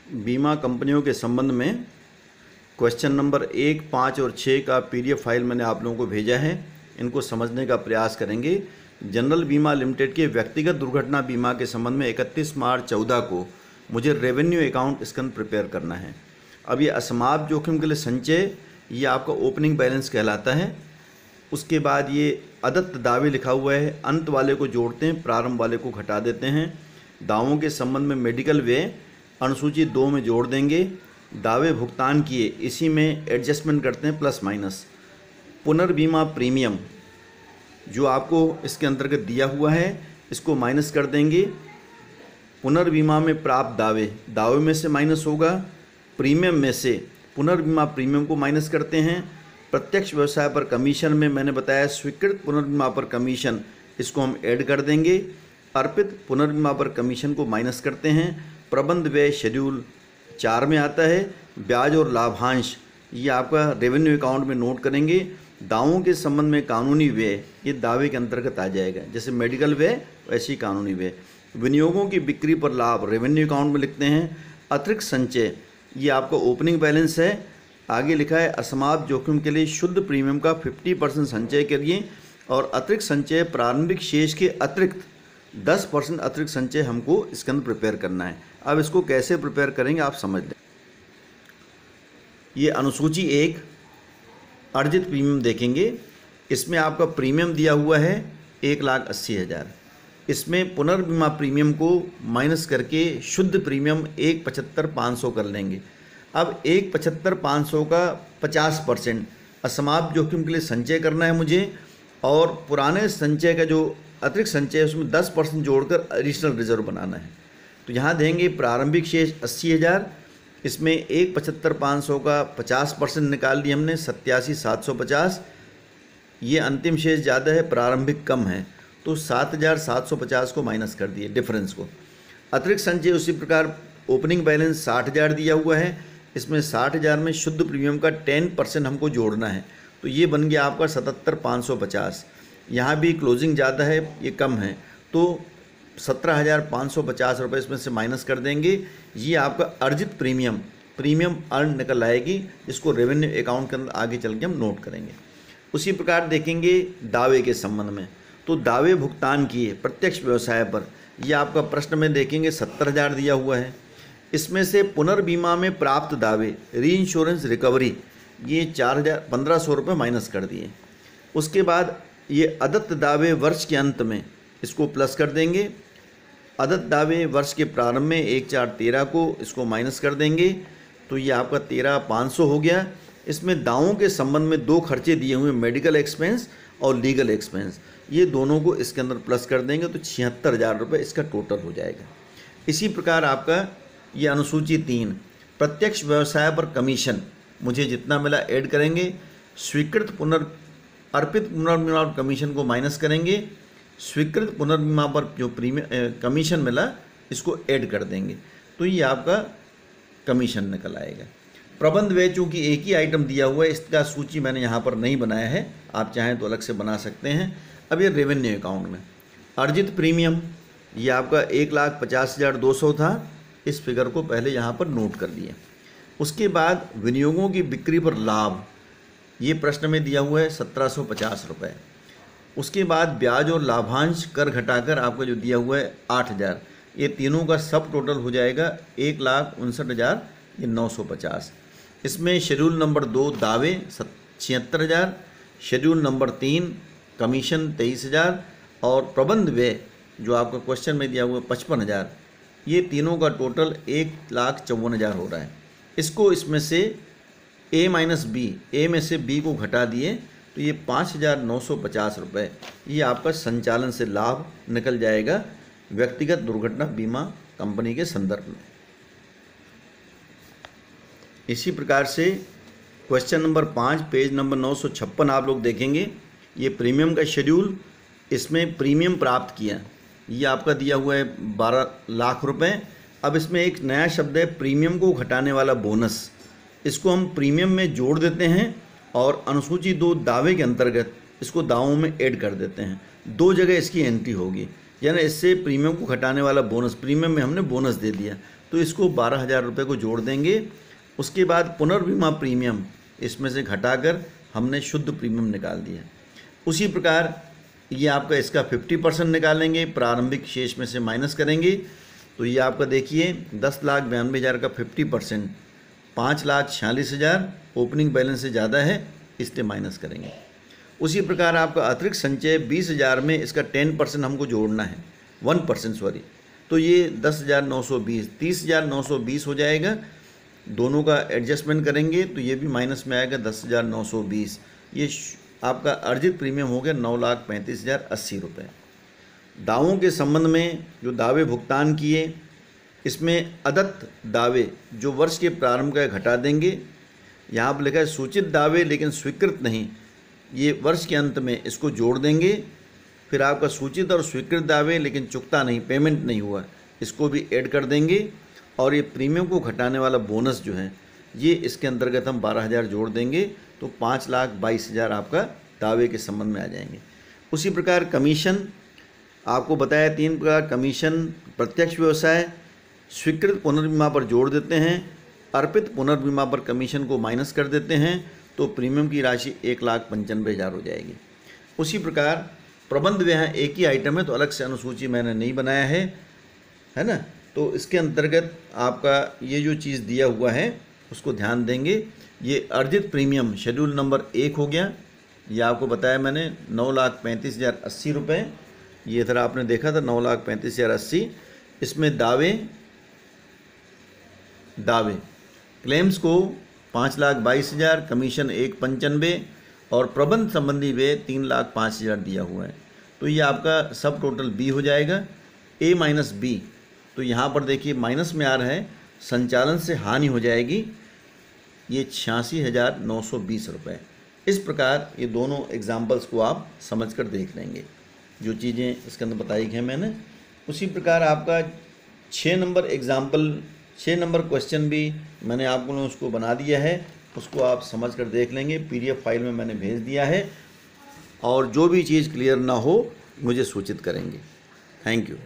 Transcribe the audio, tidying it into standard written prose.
बीमा कंपनियों के संबंध में क्वेश्चन नंबर 1, 5 और 6 का पीडीएफ फाइल मैंने आप लोगों को भेजा है। इनको समझने का प्रयास करेंगे। जनरल बीमा लिमिटेड के व्यक्तिगत दुर्घटना बीमा के संबंध में 31 मार्च 14 को मुझे रेवेन्यू अकाउंट स्कैन प्रिपेयर करना है। अब ये असमाप्त जोखिम के लिए संचय, ये आपका ओपनिंग बैलेंस कहलाता है। उसके बाद ये अदत्त दावे लिखा हुआ है, अंत वाले को जोड़ते हैं, प्रारंभ वाले को घटा देते हैं। दावों के संबंध में मेडिकल व्यय अनुसूची 2 में जोड़ देंगे। दावे भुगतान किए इसी में एडजस्टमेंट करते हैं प्लस माइनस। पुनर्बीमा प्रीमियम जो आपको इसके अंतर्गत दिया हुआ है इसको माइनस कर देंगे। पुनर्बीमा में प्राप्त दावे में से माइनस होगा। प्रीमियम में से पुनर्बीमा प्रीमियम को माइनस करते हैं। प्रत्यक्ष व्यवसाय पर कमीशन में मैंने बताया स्वीकृत पुनर्बीमा पर कमीशन, इसको हम ऐड कर देंगे। अर्पित पुनर्बीमा पर कमीशन को माइनस करते हैं। प्रबंध व्यय शेड्यूल 4 में आता है। ब्याज और लाभांश ये आपका रेवेन्यू अकाउंट में नोट करेंगे। दावों के संबंध में कानूनी व्यय ये दावे के अंतर्गत आ जाएगा, जैसे मेडिकल व्यय वैसे ही कानूनी व्यय। विनियोगों की बिक्री पर लाभ रेवेन्यू अकाउंट में लिखते हैं। अतिरिक्त संचय ये आपका ओपनिंग बैलेंस है। आगे लिखा है असमाप्त जोखिम के लिए शुद्ध प्रीमियम का 50% संचय करिए और अतिरिक्त संचय प्रारंभिक शेष के अतिरिक्त 10% अतिरिक्त संचय हमको इसके अंदर प्रिपेयर करना है। अब इसको कैसे प्रिपेयर करेंगे आप समझ लें। ये अनुसूची 1 अर्जित प्रीमियम देखेंगे। इसमें आपका प्रीमियम दिया हुआ है 1,80,000। इसमें पुनर्बीमा प्रीमियम को माइनस करके शुद्ध प्रीमियम 1,75,500 कर लेंगे। अब 1,75,500 का 50% असमाप्त जोखिम के लिए संचय करना है मुझे, और पुराने संचय का जो अतिरिक्त संचय है उसमें 10% जोड़कर एडिशनल रिजर्व बनाना है। तो यहाँ देंगे प्रारंभिक शेष 80,000, इसमें 1,75,500 का 50% निकाल दिया हमने 87,750। ये अंतिम शेष ज़्यादा है, प्रारंभिक कम है, तो 7,750 को माइनस कर दिए डिफरेंस को। अतिरिक्त संचय उसी प्रकार ओपनिंग बैलेंस 60,000 दिया हुआ है। इसमें 60,000 में शुद्ध प्रीमियम का 10% हमको जोड़ना है, तो ये बन गया आपका 77,550। यहाँ भी क्लोजिंग ज़्यादा है, ये कम है, तो 17,550 रुपये इसमें से माइनस कर देंगे। ये आपका अर्जित प्रीमियम अर्न निकल आएगी, जिसको रेवेन्यू अकाउंट के अंदर आगे चल के हम नोट करेंगे। उसी प्रकार देखेंगे दावे के संबंध में, तो दावे भुगतान किए प्रत्यक्ष व्यवसाय पर, ये आपका प्रश्न में देखेंगे 70,000 दिया हुआ है। इसमें से पुनर्बीमा में प्राप्त दावे री इंश्योरेंस रिकवरी ये 1,500 रुपये माइनस कर दिए। उसके बाद ये अदत्त दावे वर्ष के अंत में इसको प्लस कर देंगे। अदत्त दावे वर्ष के प्रारंभ में 1/4/13 को इसको माइनस कर देंगे, तो ये आपका 13,500 हो गया। इसमें दावों के संबंध में 2 खर्चे दिए हुए मेडिकल एक्सपेंस और लीगल एक्सपेंस, ये दोनों को इसके अंदर प्लस कर देंगे, तो 76,000 रुपये इसका टोटल हो जाएगा। इसी प्रकार आपका ये अनुसूची 3 प्रत्यक्ष व्यवसाय पर कमीशन मुझे जितना मिला ऐड करेंगे। स्वीकृत अर्पित पुनर्बीमा कमीशन को माइनस करेंगे। स्वीकृत पुनर्बीमा पर जो प्रीमियम कमीशन मिला इसको ऐड कर देंगे, तो ये आपका कमीशन निकल आएगा। प्रबंध व्यय चूँकि एक ही आइटम दिया हुआ है, इसका सूची मैंने यहाँ पर नहीं बनाया है, आप चाहें तो अलग से बना सकते हैं। अब ये रेवेन्यू अकाउंट में अर्जित प्रीमियम ये आपका 1,50,200 था, इस फिगर को पहले यहाँ पर नोट कर लिए। उसके बाद विनियोगों की बिक्री पर लाभ ये प्रश्न में दिया हुआ है 1,750 रुपये। उसके बाद ब्याज और लाभांश कर घटाकर आपका जो दिया हुआ है 8,000, ये तीनों का सब टोटल हो जाएगा 1,59,950। इसमें शेड्यूल नंबर 2 दावे 76,000, शेड्यूल नंबर 3 कमीशन 23,000 और प्रबंध व्यय जो आपका क्वेश्चन में दिया हुआ है 55,000, ये तीनों का टोटल 1,54,000 हो रहा है। इसको इसमें से ए माइनस बी, ए में से बी को घटा दिए, तो ये 5,950 रुपये ये आपका संचालन से लाभ निकल जाएगा व्यक्तिगत दुर्घटना बीमा कंपनी के संदर्भ में। इसी प्रकार से क्वेश्चन नंबर 5 पेज नंबर 956 आप लोग देखेंगे। ये प्रीमियम का शेड्यूल, इसमें प्रीमियम प्राप्त किया, ये आपका दिया हुआ है 12 लाख रुपए। अब इसमें एक नया शब्द है प्रीमियम को घटाने वाला बोनस, इसको हम प्रीमियम में जोड़ देते हैं और अनुसूची 2 दावे के अंतर्गत इसको दावों में ऐड कर देते हैं। 2 जगह इसकी एंट्री होगी, यानी इससे प्रीमियम को घटाने वाला बोनस, प्रीमियम में हमने बोनस दे दिया, तो इसको 12,000 रुपये को जोड़ देंगे। उसके बाद पुनर्बीमा प्रीमियम इसमें से घटाकर हमने शुद्ध प्रीमियम निकाल दिया। उसी प्रकार ये आपका इसका 50% निकालेंगे, प्रारंभिक शेष में से माइनस करेंगे, तो ये आपका देखिए 10,92,000 का 50% 5,46,000 ओपनिंग बैलेंस से ज़्यादा है, इसलिए माइनस करेंगे। उसी प्रकार आपका अतिरिक्त संचय 20,000 में इसका 10% हमको जोड़ना है, 1% सॉरी, तो ये 10,920 30,920 हो जाएगा। दोनों का एडजस्टमेंट करेंगे तो ये भी माइनस में आएगा 10,920। ये आपका अर्जित प्रीमियम हो गया 9,35,080 रुपये। दावों के संबंध में जो दावे भुगतान किए, इसमें अदत्त दावे जो वर्ष के प्रारंभ का घटा देंगे। यहाँ पर लिखा है सूचित दावे लेकिन स्वीकृत नहीं, ये वर्ष के अंत में इसको जोड़ देंगे। फिर आपका सूचित और स्वीकृत दावे लेकिन चुकता नहीं, पेमेंट नहीं हुआ, इसको भी ऐड कर देंगे। और ये प्रीमियम को घटाने वाला बोनस जो है ये इसके अंतर्गत हम 12,000 जोड़ देंगे, तो 5,22,000 आपका दावे के संबंध में आ जाएंगे। उसी प्रकार कमीशन आपको बताया 3 प्रकार कमीशन। प्रत्यक्ष व्यवसाय स्वीकृत पुनर्बीमा पर जोड़ देते हैं, अर्पित पुनर्बीमा पर कमीशन को माइनस कर देते हैं, तो प्रीमियम की राशि 1,95,000 हो जाएगी। उसी प्रकार प्रबंध व्यय एक ही आइटम है, तो अलग से अनुसूची मैंने नहीं बनाया है ना। तो इसके अंतर्गत आपका ये जो चीज़ दिया हुआ है उसको ध्यान देंगे। ये अर्जित प्रीमियम शेड्यूल नंबर 1 हो गया, ये आपको बताया मैंने 9,35,080 रुपये। ये इधर आपने देखा था 9,35,080। इसमें दावे क्लेम्स को 5,22,000, कमीशन 1,95 और प्रबंध संबंधी व्यय 3,05,000 दिया हुआ है। तो ये आपका सब टोटल बी हो जाएगा, ए माइनस बी। तो यहाँ पर देखिए माइनस में आ रहा है, संचालन से हानि हो जाएगी, ये 86,920 रुपये। इस प्रकार ये दोनों एग्जाम्पल्स को आप समझ कर देख लेंगे, जो चीज़ें इसके अंदर बताई गई हैं मैंने। उसी प्रकार आपका 6 नंबर एग्जाम्पल, 6 नंबर क्वेश्चन भी मैंने आपको उसको बना दिया है, उसको आप समझ कर देख लेंगे। PDF फाइल में मैंने भेज दिया है, और जो भी चीज़ क्लियर ना हो मुझे सूचित करेंगे। Thank you.